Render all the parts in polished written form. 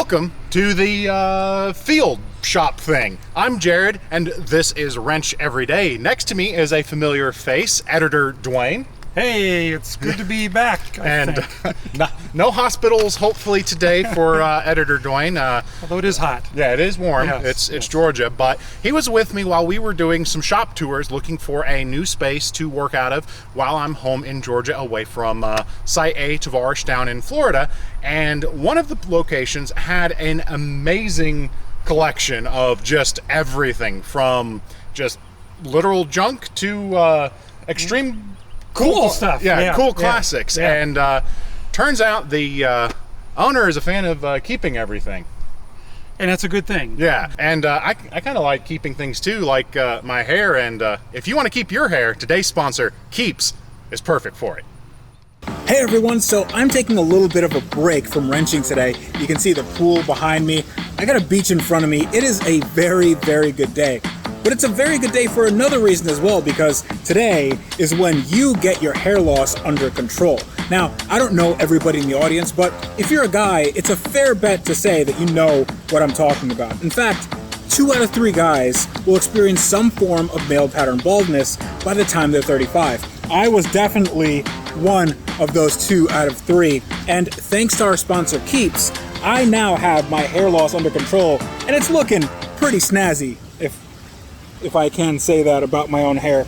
welcome to the field shop thing. I'm Jared, and this is Wrench Every Day. Next to me is a familiar face, editor Duane. Hey, it's good to be back. No hospitals, hopefully, today for editor Duane. Although it is hot. Yeah, it is warm. Yes, It's Georgia, but he was with me while we were doing some shop tours, looking for a new space to work out of while I'm home in Georgia, away from Site A, Tavarish, down in Florida. And one of the locations had an amazing collection of just everything, from just literal junk to extreme cool stuff. Cool classics. Yeah. And turns out the owner is a fan of keeping everything. And that's a good thing. Yeah, and I kind of like keeping things too, like my hair. And if you want to keep your hair, today's sponsor, Keeps, is perfect for it. Hey everyone, so I'm taking a little bit of a break from wrenching today. You can see the pool behind me. I got a beach in front of me. It is a very, very good day. But it's a very good day for another reason as well, because today is when you get your hair loss under control. Now, I don't know everybody in the audience, but if you're a guy, it's a fair bet to say that you know what I'm talking about. In fact, 2 out of 3 guys will experience some form of male pattern baldness by the time they're 35. I was definitely one of those 2 out of 3, and thanks to our sponsor Keeps, I now have my hair loss under control, and it's looking pretty snazzy, if I can say that about my own hair,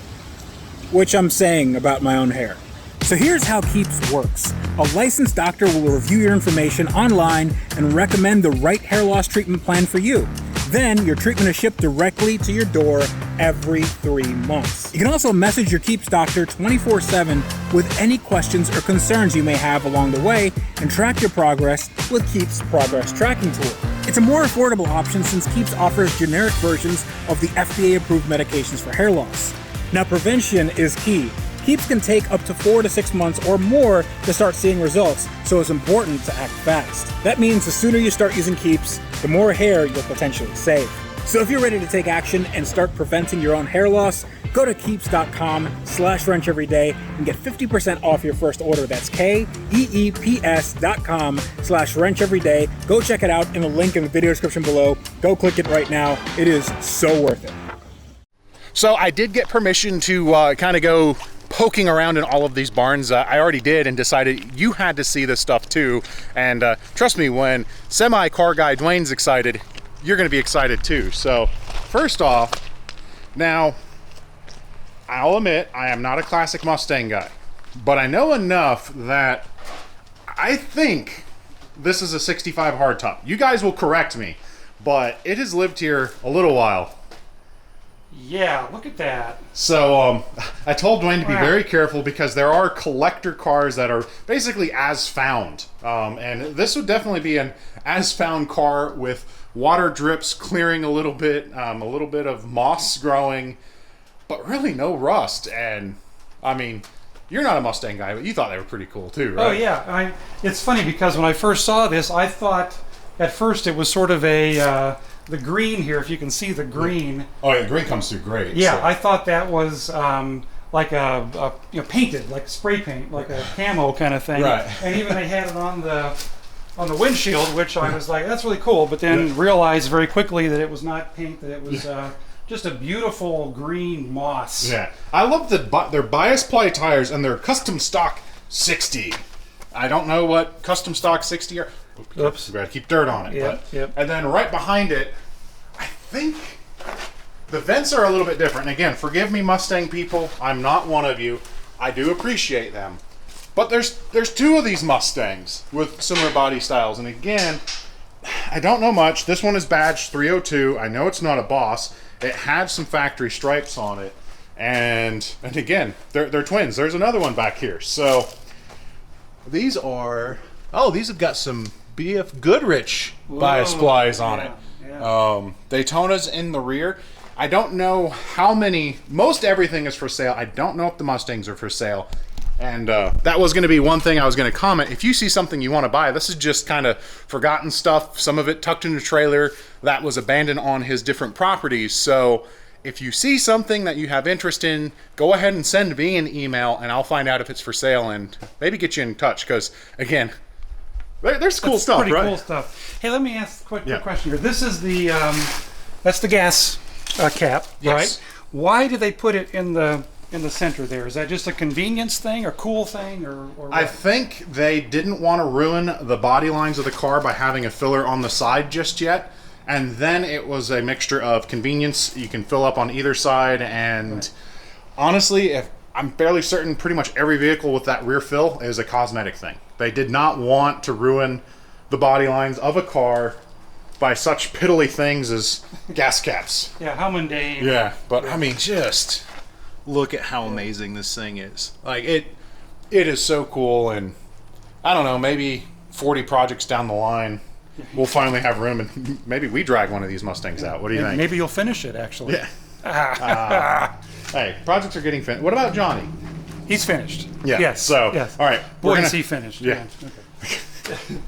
which I'm saying about my own hair. So here's how Keeps works. A licensed doctor will review your information online and recommend the right hair loss treatment plan for you. Then your treatment is shipped directly to your door every 3 months. You can also message your Keeps doctor 24/7 with any questions or concerns you may have along the way, and track your progress with Keeps Progress Tracking Tool. It's a more affordable option since Keeps offers generic versions of the FDA-approved medications for hair loss. Now, prevention is key. Keeps can take up to 4 to 6 months or more to start seeing results, so it's important to act fast. That means the sooner you start using Keeps, the more hair you'll potentially save. So if you're ready to take action and start preventing your own hair loss, go to keeps.com/wrencheveryday and get 50% off your first order. That's keeps.com/wrencheveryday. Go check it out in the link in the video description below. Go click it right now. It is so worth it. So I did get permission to kind of go poking around in all of these barns. I already did, and decided you had to see this stuff too. And trust me, when semi-car guy Duane's excited, you're going to be excited too. So first off, now I'll admit I am not a classic Mustang guy, but I know enough that I think this is a 65 hardtop. You guys will correct me, but it has lived here a little while. Yeah, look at that. So I told Duane to be very careful, because there are collector cars that are basically as found. And this would definitely be an as found car, with water drips clearing a little bit of moss growing, but really no rust. And I mean, you're not a Mustang guy, but you thought they were pretty cool too, right? Oh yeah, it's funny because when I first saw this, I thought at first it was sort of a the green here, if you can see the green. Oh yeah, the green comes through great. Yeah, so. I thought that was like a painted, like spray paint, like a camo kind of thing. Right. And even they had it on the windshield, which I was like, that's really cool. But then realized very quickly that it was not paint; that it was just a beautiful green moss. Yeah, I love their bias ply tires and their custom stock 60. I don't know what custom stock 60 are. Oops. We gotta keep dirt on it. Yep. And then right behind it, I think the vents are a little bit different. And again, forgive me, Mustang people. I'm not one of you. I do appreciate them. But there's 2 of these Mustangs with similar body styles. And again, I don't know much. This one is badged 302. I know it's not a Boss. It had some factory stripes on it. And again, they're twins. There's another one back here. So these are, these have got some BF Goodrich bias plies on it. Yeah. Daytona's in the rear. I don't know how many, most everything is for sale. I don't know if the Mustangs are for sale. And that was going to be one thing I was going to comment. If you see something you want to buy, this is just kind of forgotten stuff. Some of it tucked in a trailer that was abandoned on his different properties. So if you see something that you have interest in, go ahead and send me an email, and I'll find out if it's for sale and maybe get you in touch. Because again, There's cool stuff, pretty right? cool stuff. Hey, let me ask a quick Yeah. question here. This is the that's the gas cap, Yes. right? Why do they put it in the center there? Is that just a convenience thing, or cool thing, or what? I think they didn't want to ruin the body lines of the car by having a filler on the side just yet. And then it was a mixture of convenience. You can fill up on either side. And honestly, if I'm fairly certain pretty much every vehicle with that rear fill is a cosmetic thing. They did not want to ruin the body lines of a car by such piddly things as gas caps. Yeah, how mundane. Yeah, but I mean, just look at how amazing this thing is. Like, it is so cool. And I don't know, maybe 40 projects down the line, we'll finally have room, and maybe we drag one of these Mustangs out. What do you think? Maybe you'll finish it, actually. Yeah. Hey, projects are getting finished. What about Johnny? He's finished. Yeah. Yes. So, yes. all right. Boy, is he finished. Yeah. Okay.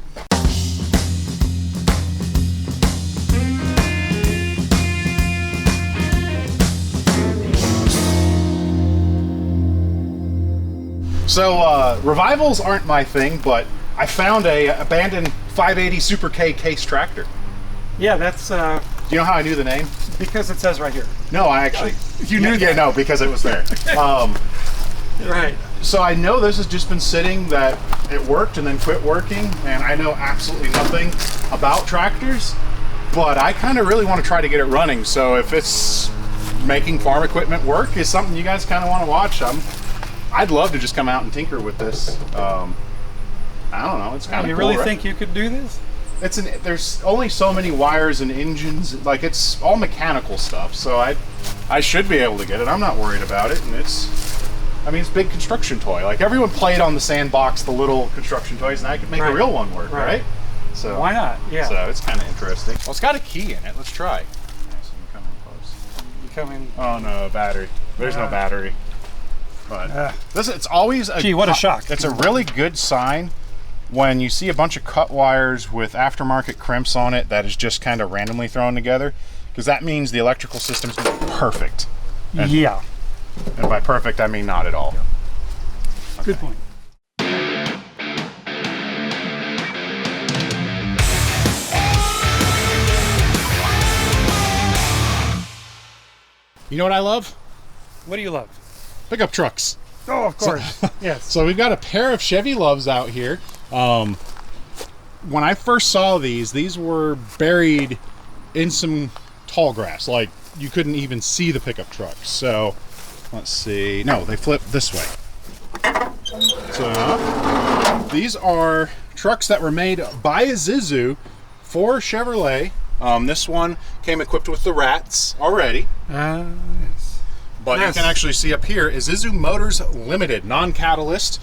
So, revivals aren't my thing, but I found a abandoned 580 Super K case tractor. Yeah, that's Do you know how I knew the name? because it says right here. No, I actually. You knew Yeah, that? no, because it was there. Right. So I know this has just been sitting, that it worked and then quit working, and I know absolutely nothing about tractors, but I kind of really want to try to get it running. So if it's making farm equipment work is something you guys kind of want to watch, I'd love to just come out and tinker with this. I don't know, it's kind of You cool, really right? think you could do this? There's only so many wires and engines, like it's all mechanical stuff, so I should be able to get it. I'm not worried about it, and it's a big construction toy. Like, everyone played on the sandbox, the little construction toys, and I could make a real one work, right? So Why not? Yeah. So it's kind of interesting. Well, it's got a key in it. Let's try. Nice, you come in close. You come in. Oh no, battery. There's no battery. But it's always a Gee, what a shock. It's a really good sign when you see a bunch of cut wires with aftermarket crimps on it that is just kind of randomly thrown together, because that means the electrical system's perfect. And, Yeah. and by perfect, I mean not at all. Good point. You know what I love? What do you love? Pickup trucks. Oh, of course. Yes. So we've got a pair of Chevy Loves out here. When I first saw these were buried in some tall grass. Like, you couldn't even see the pickup trucks. So, let's see. No, they flip this way. So, these are trucks that were made by Isuzu for Chevrolet. This one came equipped with the rats already. Yes. But Yes. you can actually see up here, Isuzu Motors Limited, non-catalyst.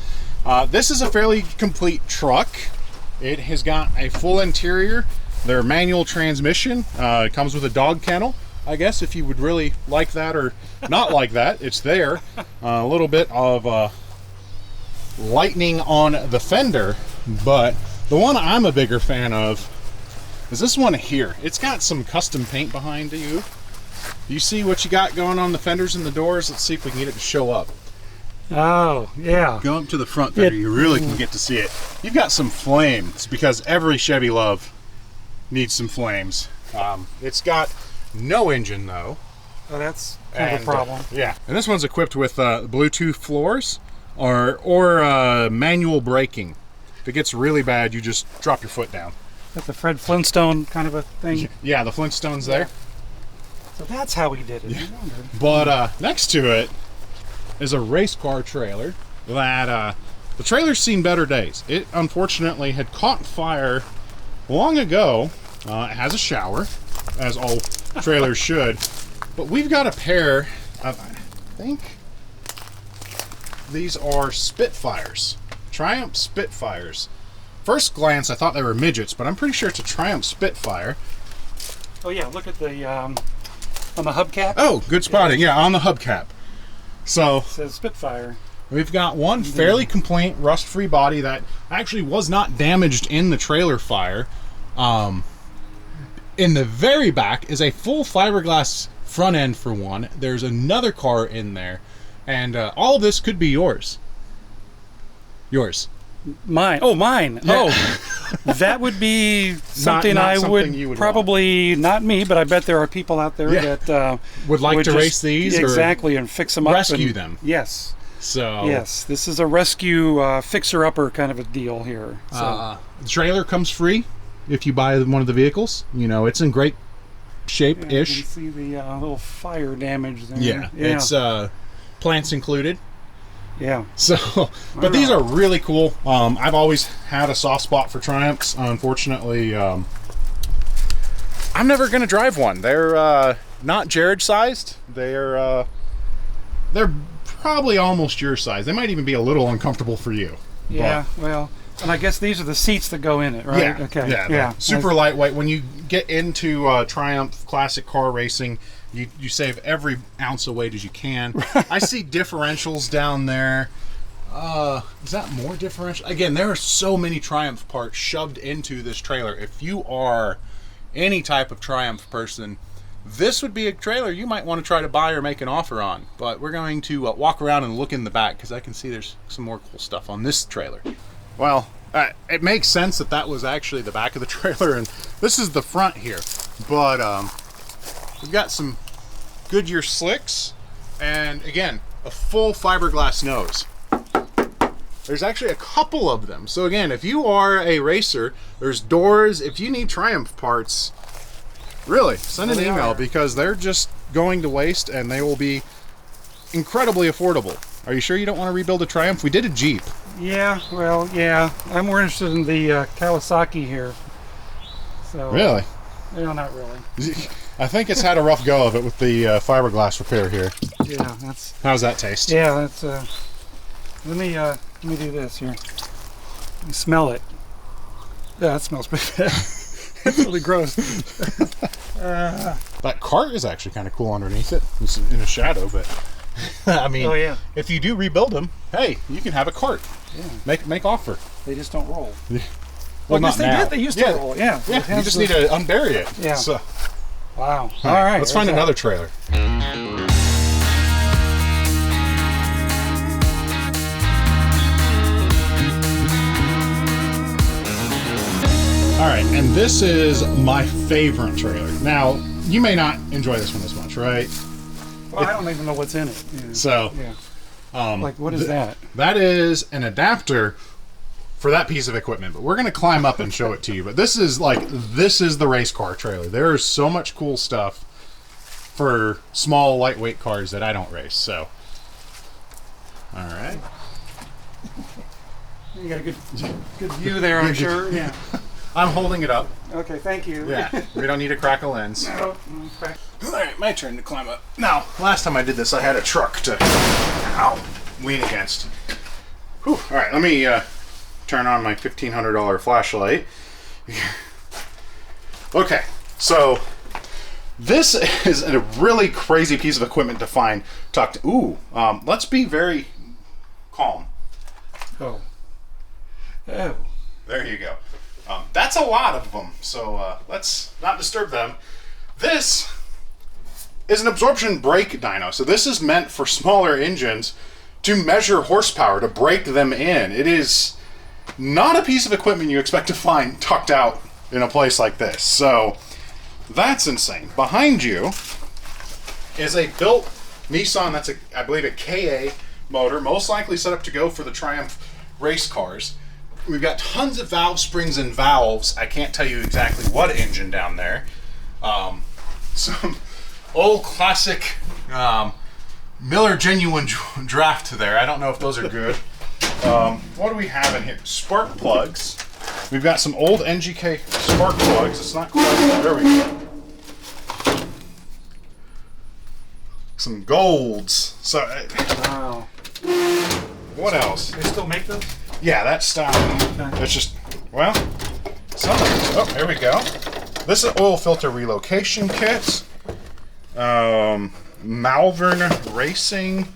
This is a fairly complete truck. It has got a full interior, their manual transmission. It comes with a dog kennel, I guess, if you would really like that or not like that. It's there. A little bit of lightning on the fender, but the one I'm a bigger fan of is this one here. It's got some custom paint behind you. You see what you got going on the fenders and the doors? Let's see if we can get it to show up. Oh, yeah. Go up to the front there, you really can get to see it. You've got some flames, because every Chevy Love needs some flames. It's got no engine though. Oh, that's kind of a problem. Yeah, and this one's equipped with Bluetooth floors or manual braking. If it gets really bad, you just drop your foot down. That's a Fred Flintstone kind of a thing. Yeah, the Flintstones there. So that's how he did it. I wondered. But next to it is a race car trailer that the trailer's seen better days. It unfortunately had caught fire long ago. It has a shower, as all trailers should. But we've got a pair of, I think these are Spitfires. Triumph Spitfires. First glance, I thought they were midgets, but I'm pretty sure it's a Triumph Spitfire. Oh yeah, look at the on the hubcap. Oh, good spotting. Yeah, on the hubcap. So It says Spitfire. we've got one fairly complete rust-free body that actually was not damaged in the trailer fire. In the very back is a full fiberglass front end for one. There's another car in there, and all of this could be yours. Yours. Mine. Oh, mine. Yeah. Oh. That would be something not I something would you would probably, not me, but I bet there are people out there that would like to just, race these, exactly, and fix them up, rescue and, them. Yes. So yes, this is a rescue fixer-upper kind of a deal here. So. The trailer comes free if you buy one of the vehicles. You know, it's in great shape-ish. You can see the little fire damage there. Yeah, it's plants included. Yeah. So, but these are really cool. I've always had a soft spot for Triumphs. Unfortunately, I'm never going to drive one. They're not Jared sized. They're probably almost your size. They might even be a little uncomfortable for you. Yeah. Well, and I guess these are the seats that go in it, right? Yeah. Okay. Yeah. Super lightweight. When you get into Triumph classic car racing, you save every ounce of weight as you can. I see differentials down there. Is that more differential? Again, there are so many Triumph parts shoved into this trailer. If you are any type of Triumph person, this would be a trailer you might want to try to buy or make an offer on. But we're going to walk around and look in the back because I can see there's some more cool stuff on this trailer. Well, it makes sense that was actually the back of the trailer, and this is the front here. But we've got some Goodyear slicks, and again, a full fiberglass nose. There's actually a couple of them. So again, if you are a racer, there's doors. If you need Triumph parts, really, send an email because they're just going to waste, and they will be incredibly affordable. Are you sure you don't want to rebuild a Triumph? We did a Jeep. Yeah, well, yeah. I'm more interested in the Kawasaki here. So. Really? Well, not really. I think it's had a rough go of it with the fiberglass repair here. Yeah, that's. How's that taste? Yeah, that's. Let me do this here. Let me smell it. Yeah, that smells pretty bad. It's really gross. That cart is actually kind of cool underneath it. It's in a shadow, but I mean, oh yeah. If you do rebuild them, hey, you can have a cart. Yeah. Make offer. They just don't roll. Well, not now. They used to roll. Yeah. Yeah. You just need to unbury it. Yeah. So, wow. All right. Let's find another trailer. All right, and this is my favorite trailer. Now, you may not enjoy this one as much, right? Well, I don't even know what's in it. Yeah. So, like, what is that? That is an adapter for that piece of equipment, but we're going to climb up and show it to you. But this is the race car trailer. There is so much cool stuff for small, lightweight cars that I don't race. So, all right. You got a good view there, I'm sure. Yeah. I'm holding it up. Okay, thank you. Yeah, we don't need to crack a lens. No, okay. All right, my turn to climb up. Now, last time I did this, I had a truck to lean against. Whew. All right, let me turn on my $1,500 flashlight. Okay, so this is a really crazy piece of equipment to find tucked. Let's be very calm. Oh. There you go. That's a lot of them, so let's not disturb them. This is an absorption brake dyno. So this is meant for smaller engines to measure horsepower, to brake them in. It is not a piece of equipment you expect to find tucked out in a place like this. So that's insane. Behind you is a built Nissan, that's I believe a KA motor, most likely set up to go for the Triumph race cars. We've got tons of valve springs and valves. I can't tell you exactly what engine down there. Some old classic Miller Genuine Draft there. I don't know if those are good. What do we have in here? Spark plugs. We've got some old NGK spark plugs. It's not quite. There we go. Some golds. So. Wow. What else? They still make those? Yeah, that style. Okay. It's just, well, some of it. Oh, here we go. This is oil filter relocation kits. Malvern Racing.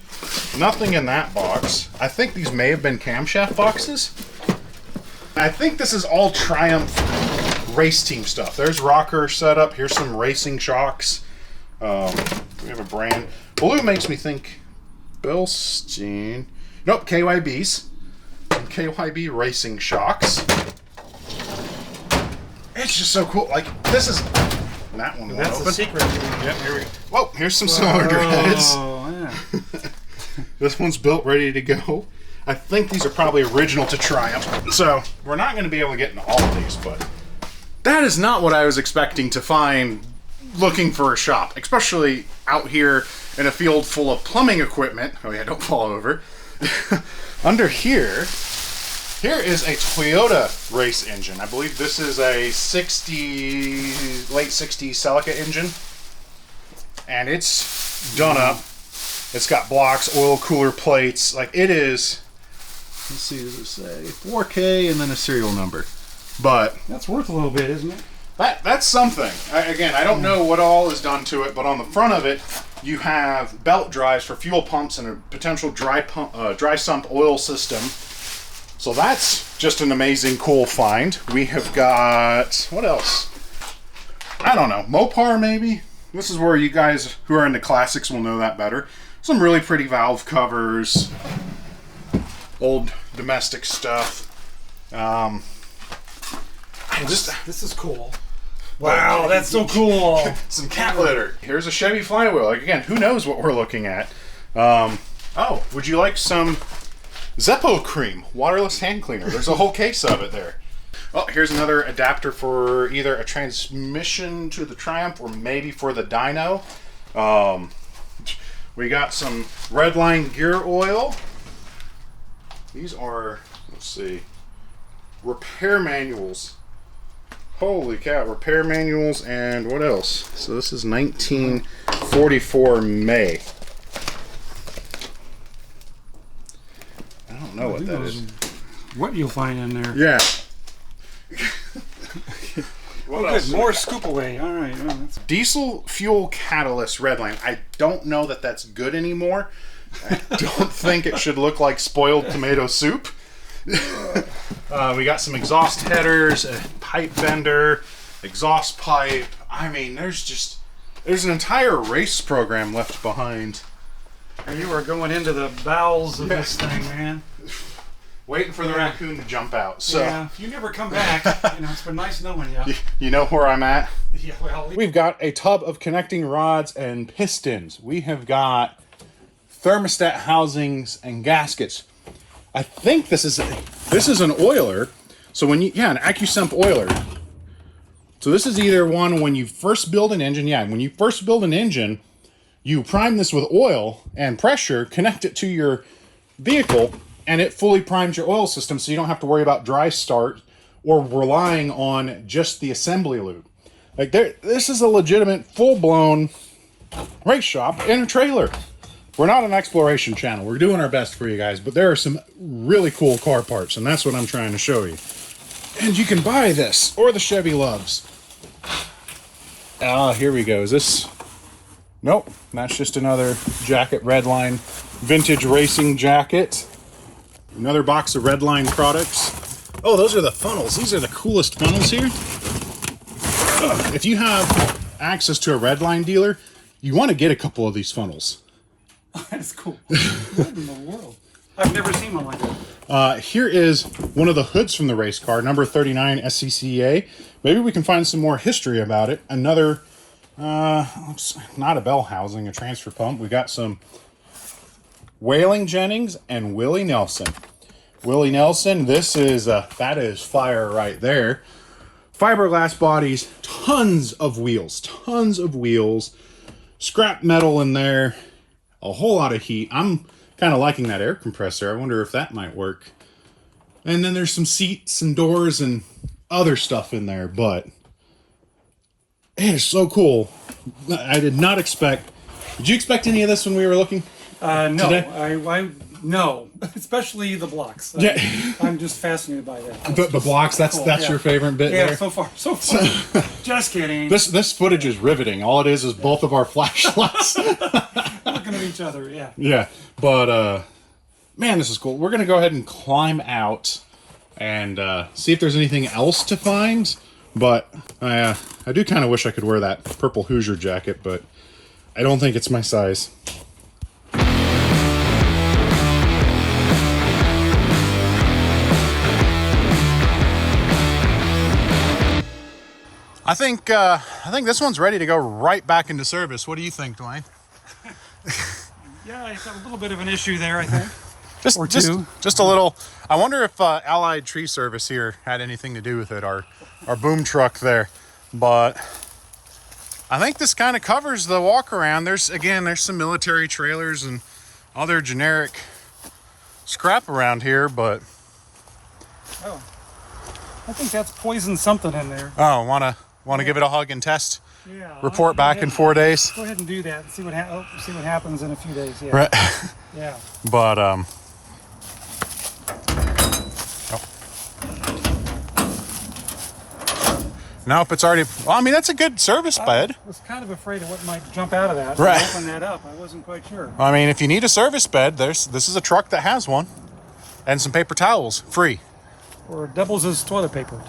Nothing in that box. I think these may have been camshaft boxes. I think this is all Triumph race team stuff. There's rocker setup. Here's some racing shocks. We have a brand. Blue makes me think Bilstein. Nope, KYBs. KYB racing shocks. It's just so cool. Like, this is... That one won't That's open. the secret. Yep, here we go. Whoa, here's some cylinder heads. Oh, yeah. This one's built ready to go. I think these are probably original to Triumph. So, we're not going to be able to get into all of these, but... That is not what I was expecting to find looking for a shop. Especially out here in a field full of plumbing equipment. Oh yeah, don't fall over. Under here... Here is a Toyota race engine. I believe this is a late 60s Celica engine. And it's done up. It's got blocks, oil cooler plates. Like, it is, let's see, does it say 4K and then a serial number. But That's worth a little bit, isn't it? that's something. I don't know what all is done to it, but on the front of it, you have belt drives for fuel pumps and a potential dry sump oil system. So that's just an amazing, cool find. We have got, what else? I don't know, Mopar maybe? This is where you guys who are into classics will know that better. Some really pretty valve covers, old domestic stuff. This is cool. Wow, that's so cool. Some cat litter. Here's a Chevy flywheel. Like, again, who knows what we're looking at? Oh, would you like some Zeppo cream, waterless hand cleaner? There's a whole case of it there. Oh, here's another adapter for either a transmission to the Triumph or maybe for the dyno. We got some Redline gear oil. These are, let's see, repair manuals. Holy cow, repair manuals and what else? So this is 1944 May. I don't know what that is. What you'll find in there. Yeah. What else? Good, more scoop away. All right. Oh, that's... Diesel fuel catalyst Redline. I don't know that that's good anymore. I don't think it should look like spoiled tomato soup. We got some exhaust headers, a pipe bender, exhaust pipe. I mean, there's an entire race program left behind. You are going into the bowels of this thing, man. Waiting for the raccoon to jump out. So yeah, if you never come back, it's been nice knowing you. You know where I'm at? Yeah, well, We've got a tub of connecting rods and pistons. We have got thermostat housings and gaskets. I think this is an oiler. So when you, an AccuSump oiler. So this is either one when you first build an engine. Yeah, when you first build an engine, you prime this with oil and pressure, connect it to your vehicle, and it fully primes your oil system so you don't have to worry about dry start or relying on just the assembly lube. Like, this is a legitimate, full-blown race shop in a trailer. We're not an exploration channel. We're doing our best for you guys, but there are some really cool car parts, and that's what I'm trying to show you. And you can buy this, or the Chevy Loves. Here we go. Is this... Nope, that's just another jacket, Redline vintage racing jacket. Another box of Redline products. Oh, those are the funnels. These are the coolest funnels here. If you have access to a Redline dealer, you want to get a couple of these funnels. that's cool. What in the world? I've never seen one like that. Here is one of the hoods from the race car, number 39 SCCA. Maybe we can find some more history about it. Another, not a bell housing, a transfer pump. We got some Whaling Jennings and Willie Nelson. Willie Nelson, that is fire right there. Fiberglass bodies, tons of wheels, scrap metal in there, a whole lot of heat. I'm kind of liking that air compressor. I wonder if that might work. And then there's some seats and doors and other stuff in there, but it is so cool. I did not expect. Did you expect any of this when we were looking? No, today? No, especially the blocks. Yeah. I'm just fascinated by that. The blocks, that's cool. your favorite bit there? Yeah, so far. Just kidding. This footage is riveting. All it is both of our flashlights. Looking at each other, yeah. Yeah, but man, this is cool. We're going to go ahead and climb out and see if there's anything else to find. But I do kind of wish I could wear that purple Hoosier jacket, but I don't think it's my size. I think this one's ready to go right back into service. What do you think, Duane? Yeah, it's got a little bit of an issue there, I think. Just a little. I wonder if Allied Tree Service here had anything to do with it. Our boom truck there, but I think this kind of covers the walk around. There's some military trailers and other generic scrap around here, but oh, I think that's poison something in there. oh, wanna give it a hug and test? Yeah. Report back in 4 days. Go ahead and do that and see what happens in a few days. Yeah. Right. Yeah. But now if it's already, well, I mean, that's a good service bed. I was kind of afraid of what might jump out of that. Right. Open that up. I wasn't quite sure. I mean, if you need a service bed, this is a truck that has one, and some paper towels, free. Or doubles as toilet paper.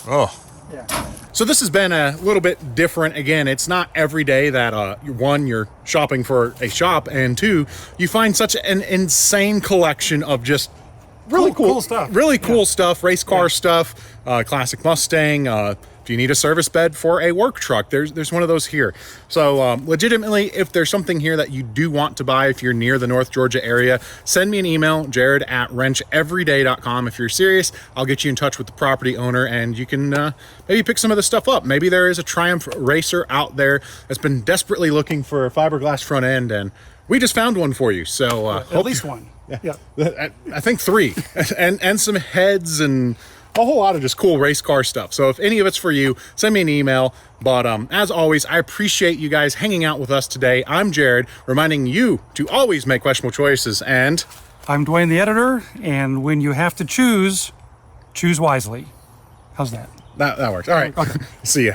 Oh. Yeah. So this has been a little bit different. Again, it's not every day that one, you're shopping for a shop, and two, you find such an insane collection of just really cool stuff. Really cool stuff, race car stuff, classic Mustang. If you need a service bed for a work truck, there's one of those here. So legitimately, if there's something here that you do want to buy, if you're near the North Georgia area, send me an email, jared@wrencheveryday.com. If you're serious, I'll get you in touch with the property owner, and you can maybe pick some of the stuff up. Maybe there is a Triumph racer out there that's been desperately looking for a fiberglass front end, and we just found one for you. So at least one. Yeah. I think 3, and some heads and a whole lot of just cool race car stuff. So if any of it's for you, send me an email. But as always, I appreciate you guys hanging out with us today. I'm Jared, reminding you to always make questionable choices. And I'm Duane, the editor. And when you have to choose wisely. How's that? That works. All right. Okay. See ya.